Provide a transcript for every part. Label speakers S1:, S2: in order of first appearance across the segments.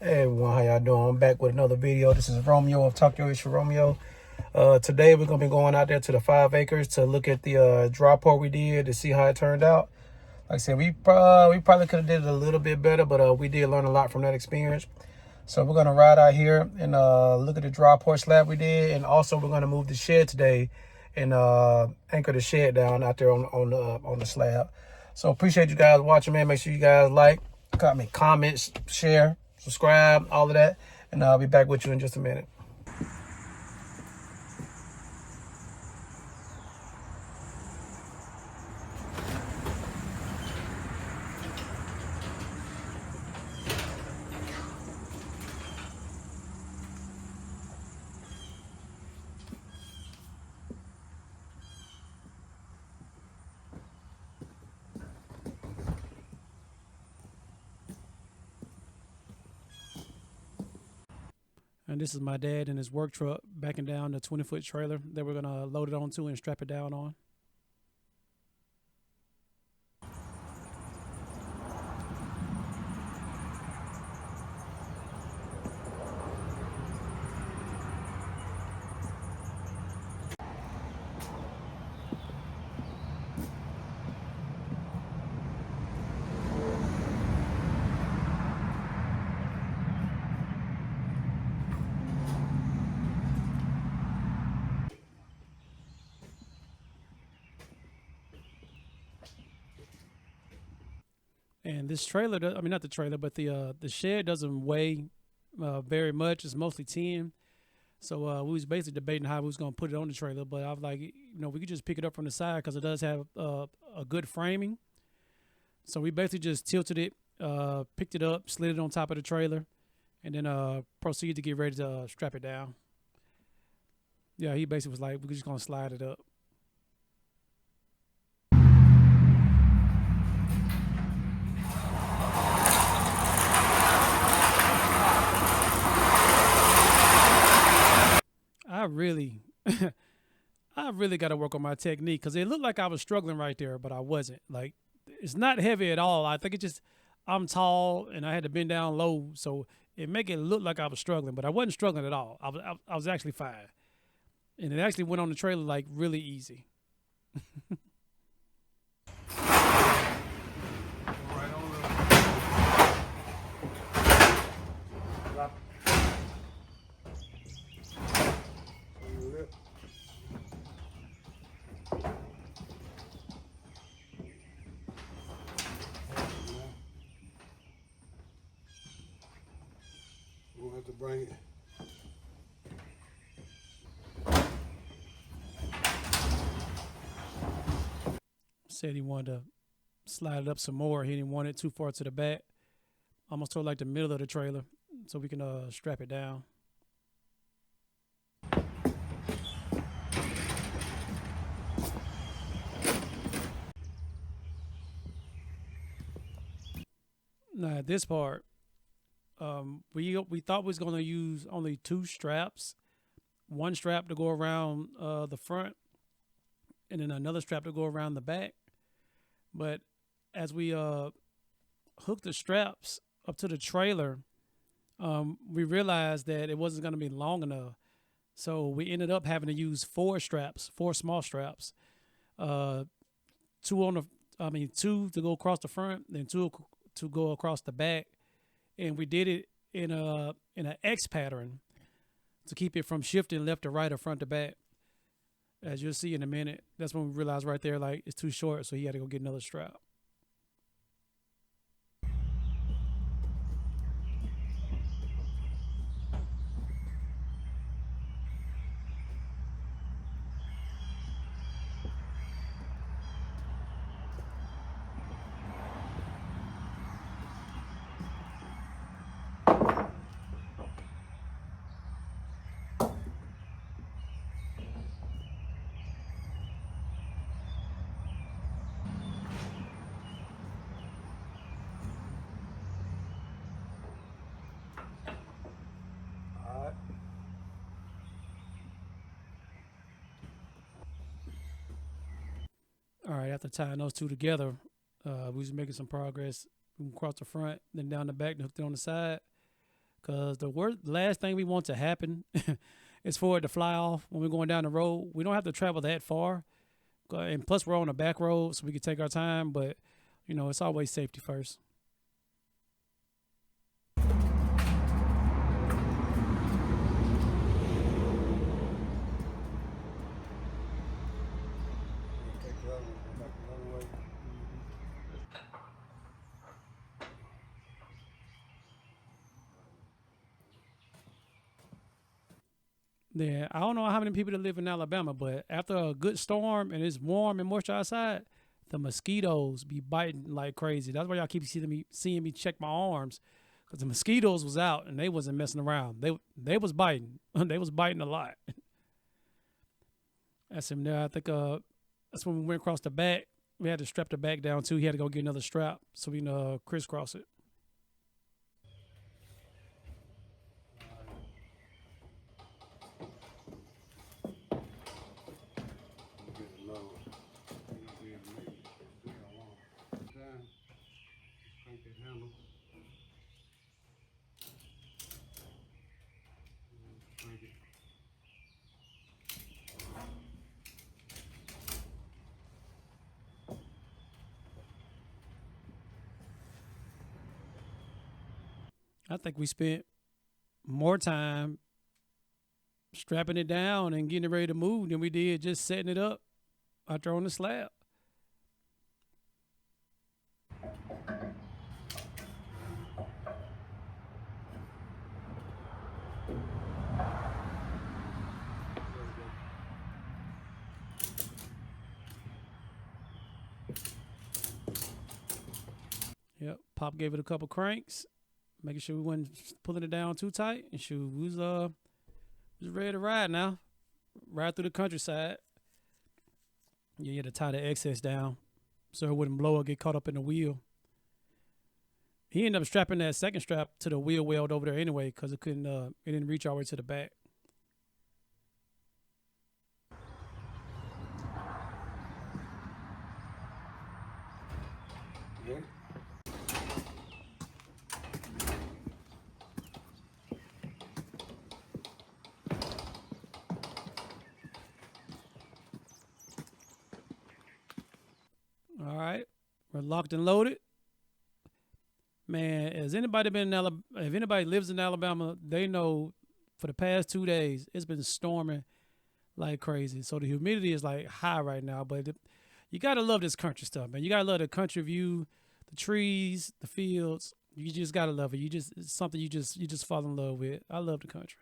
S1: Hey everyone, how y'all doing? I'm back with another video. This is Romeo of Talk Your Issue Romeo. Today we're gonna be going out there to the 5 acres to look at the drop hole we did to see how it turned out. Like I said, we probably could have did it a little bit better, but we did learn a lot from that experience. So we're gonna ride out here and look at the drop hole slab we did, and also we're gonna move the shed today and anchor the shed down out there on the slab. So appreciate you guys watching, man. Make sure you guys like, comment, share, subscribe, all of that, and I'll be back with you in just a minute. And this is my dad in his work truck backing down the 20-foot trailer that we're gonna load it onto and strap it down on. And this trailer, I mean not the trailer, but the shed doesn't weigh very much. It's mostly tin. So we was basically debating how we was gonna put it on the trailer, but I was like, we could just pick it up from the side because it does have a good framing. So we basically just tilted it, picked it up, slid it on top of the trailer, and then proceeded to get ready to strap it down. Yeah, he basically was like, we're just gonna slide it up. I really, I really got to work on my technique because it looked like I was struggling right there, but I wasn't. Like, it's not heavy at all. I think it just, I'm tall and I had to bend down low, so it make it look like I was struggling, but I wasn't struggling at all. I was actually fine, and it actually went on the trailer like really easy.
S2: We'll have to bring it.
S1: Said he wanted to slide it up some more. He didn't want it too far to the back, almost toward like the middle of the trailer, so we can strap it down. Now at this part, we thought we was gonna use only 2 straps, one strap to go around the front, and then another strap to go around the back. But as we hooked the straps up to the trailer, we realized that it wasn't gonna be long enough. So we ended up having to use 4 straps, 4 small straps, uh, two on the, I mean, 2 to go across the front, then 2 to go across the back, and we did it in an X pattern to keep it from shifting left to right or front to back. As you'll see in a minute, that's when we realized right there like it's too short, so he had to go get another strap.
S2: All right.
S1: All right, after tying those 2 together, we was making some progress across the front, then down the back, and hooked it on the side. Because the last thing we want to happen is for it to fly off when we're going down the road. We don't have to travel that far, and plus we're on a back road, so we can take our time. But it's always safety first.
S2: Take the other one, go back the other way.
S1: Yeah, I don't know how many people that live in Alabama, but after a good storm and it's warm and moisture outside, the mosquitoes be biting like crazy. That's why y'all keep seeing me check my arms, because the mosquitoes was out and they wasn't messing around. They was biting. They was biting a lot. That's him there. I think that's when we went across the back. We had to strap the back down too. He had to go get another strap so we can crisscross it.
S2: Get it low. Easy to make it. Still long. Down. Crank that handle. Crank it.
S1: I think we spent more time strapping it down and getting it ready to move than we did just setting it up out there on the slab. Yep. Pop gave it a couple cranks, making sure we wasn't pulling it down too tight. And shoot, we was ready to ride now. Ride through the countryside. Yeah, you had to tie the excess down so it wouldn't blow or get caught up in the wheel. He ended up strapping that second strap to the wheel weld over there anyway, because it didn't reach all the way to the back.
S2: Yeah.
S1: All right, we're locked and loaded. Man, has anybody been in Alabama? If anybody lives in Alabama, they know for the past 2 days it's been storming like crazy. So the humidity is like high right now. But you gotta love this country stuff, man. You gotta love the country view, the trees, the fields. You just gotta love it. It's something you just fall in love with. I love the country.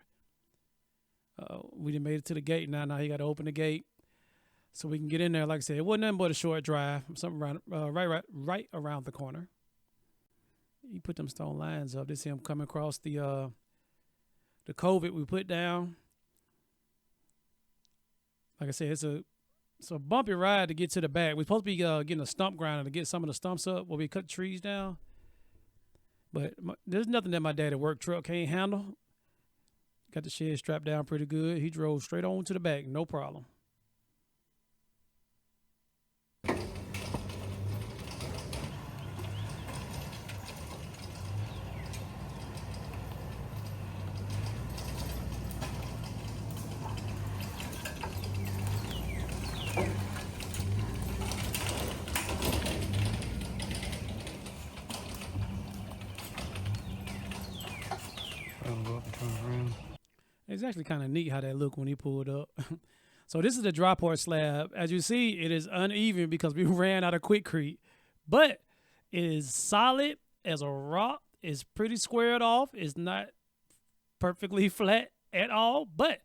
S1: We done made it to the gate now. Now you got to open the gate so we can get in there. Like I said, it wasn't nothing but a short drive. Something around, right around the corner. He put them stone lines up. This him coming across the COVID we put down. Like I said, it's a bumpy ride to get to the back. We're supposed to be getting a stump grinder to get some of the stumps up where we cut trees down. But there's nothing that my daddy work truck can't handle. Got the shed strapped down pretty good. He drove straight on to the back, no problem.
S2: Go up and turn around.
S1: It's actually kind of neat how that looked when he pulled up. So this is the dry port slab. As you see, it is uneven because we ran out of Quikrete, but it is solid as a rock. It's pretty squared off. It's not perfectly flat at all, but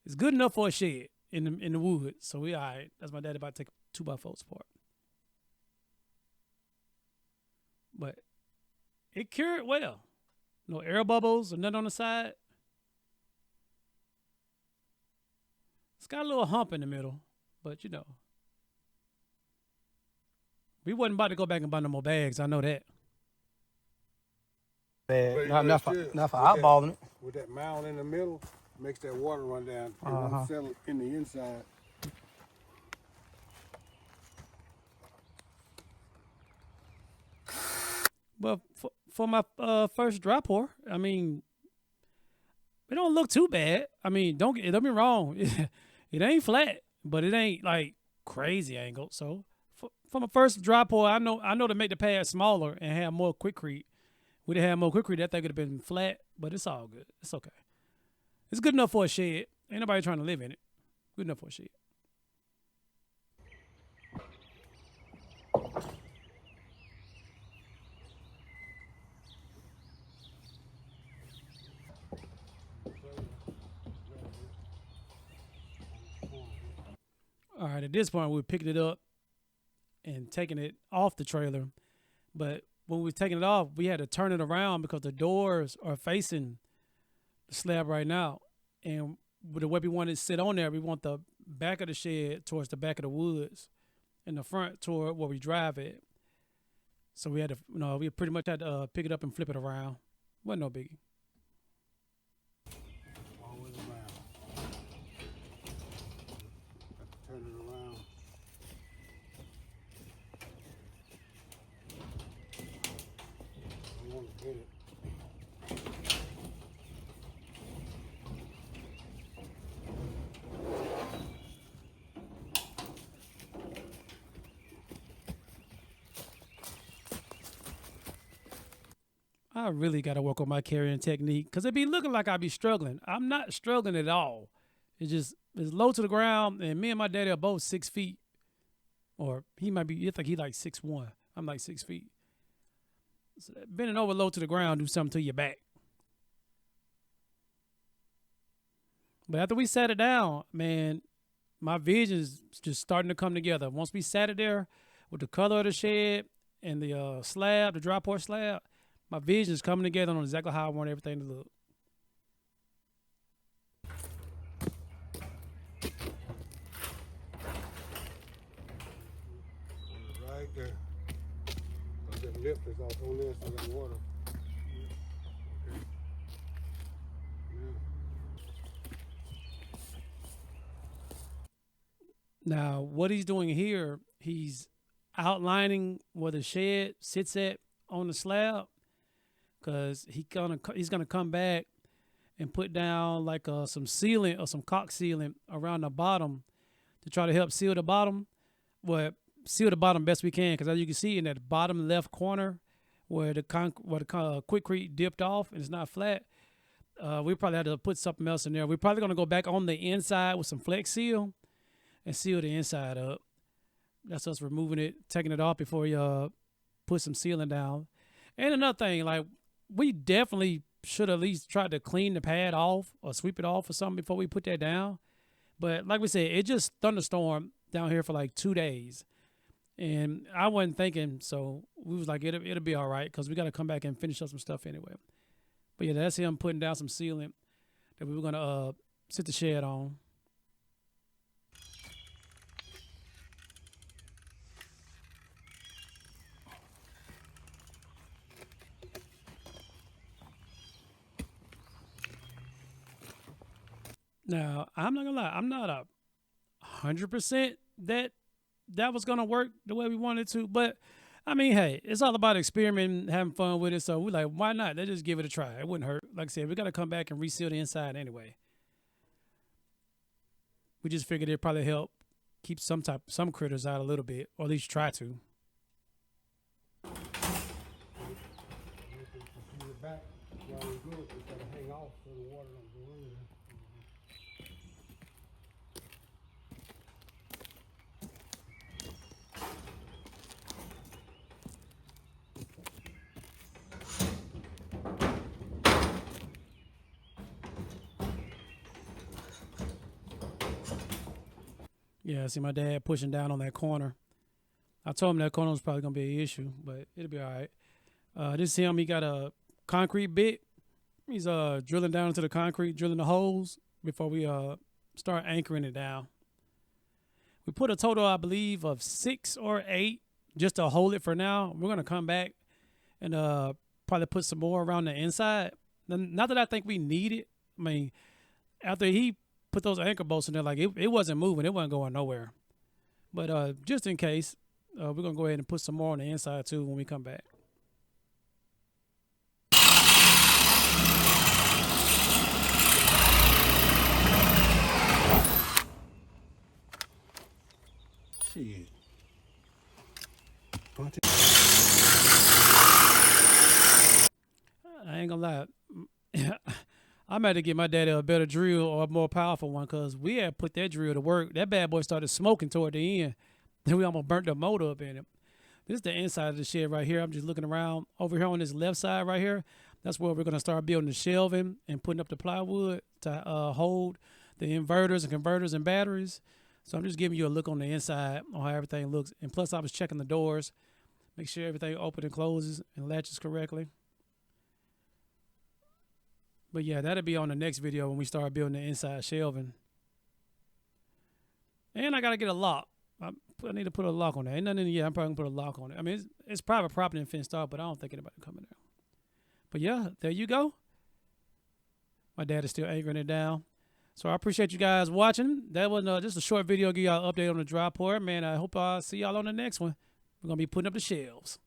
S1: it's good enough for a shed in the wood. So we all right. That's my daddy about to take 2x4s apart. But it cured well. No air bubbles or nothing on the side. It's got a little hump in the middle, but we wasn't about to go back and buy no more bags. I know that.
S2: Bad. Not for eyeballing it. With that mound in the middle, makes that water run down. It won't settle in the inside.
S1: But for my first dry pour, I mean, It don't look too bad. I mean, don't be wrong. It ain't flat, but it ain't like crazy angle. So from a first dry pour, I know to make the pad smaller and have more quickcrete. We'd have had more quickcrete, that thing could have been flat, but it's all good. It's okay. It's good enough for a shed. Ain't nobody trying to live in it. Good enough for a shed. All right, at this point, we're picking it up and taking it off the trailer. But when we was taking it off, we had to turn it around because the doors are facing the slab right now. And with the way we want it to sit on there, we want the back of the shed towards the back of the woods and the front toward where we drive it. So we had to, we pretty much had to pick it up and flip it around. Wasn't no biggie.
S2: Always around. Have to turn it around. I want to get it.
S1: I really got to work on my carrying technique because it be looking like I be struggling. I'm not struggling at all. It's low to the ground, and me and my daddy are both 6 feet, or he might be. You think he like 6'1". I'm like 6 feet. So bending over low to the ground do something to your back. But after we sat it down, man, my vision's just starting to come together. Once we sat it there with the color of the shed and the slab, the dry port slab, my vision's coming together on exactly how I want everything to look.
S2: Right there. Cause that lip is off on there, so that water. Okay. Yeah.
S1: Now, what he's doing here, he's outlining where the shed sits at on the slab, because he's gonna come back and put down like some sealant or some caulk sealant around the bottom to try to help seal the bottom. Well, seal the bottom best we can, because as you can see in that bottom left corner where the quickcrete dipped off and it's not flat, we probably had to put something else in there. We're probably gonna go back on the inside with some Flex Seal and seal the inside up. That's us removing it, taking it off before you put some sealing down. And another thing, like, we definitely should at least try to clean the pad off or sweep it off or something before we put that down. But like we said, it just thunderstormed down here for like 2 days. And I wasn't thinking, so we was like, it'll be all right, because we got to come back and finish up some stuff anyway. But yeah, that's him putting down some sealant that we were going to sit the shed on. Now, I'm not gonna lie, I'm not 100% that was gonna work the way we wanted to, but I mean, hey, it's all about experimenting, having fun with it. So we like, why not? Let's just give it a try. It wouldn't hurt. Like I said, we gotta come back and reseal the inside anyway. We just figured it'd probably help keep some critters out a little bit, or at least try to.
S2: Back while we do it, we gotta hang off so the water don't go in there.
S1: Yeah, I see my dad pushing down on that corner. I told him that corner was probably gonna be an issue, but it'll be all right. This is him. He got a concrete bit. He's drilling down into the concrete, drilling the holes before we start anchoring it down. We put a total, I believe, of 6 or 8 just to hold it for now. We're gonna come back and probably put some more around the inside. Not that I think we need it. I mean, after he put those anchor bolts in there, like it wasn't moving, it wasn't going nowhere. But just in case, we're gonna go ahead and put some more on the inside too when we come back.
S2: Shit. Punch it.
S1: I ain't gonna lie. I'm about to get my daddy a better drill or a more powerful one because we had put that drill to work. That bad boy started smoking toward the end. Then we almost burnt the motor up in it. This is the inside of the shed right here. I'm just looking around over here on this left side right here. That's where we're going to start building the shelving and putting up the plywood to hold the inverters and converters and batteries. So I'm just giving you a look on the inside on how everything looks. And plus I was checking the doors, make sure everything opens and closes and latches correctly. But yeah, that'll be on the next video when we start building the inside shelving. And I got to get a lock. I need to put a lock on that. Ain't nothing in the, I'm probably going to put a lock on it. I mean, it's private property and fenced off, but I don't think anybody coming there. But yeah, there you go. My dad is still anchoring it down. So I appreciate you guys watching. That was just a short video, give y'all an update on the dry port. Man, I hope I see y'all on the next one. We're going to be putting up the shelves.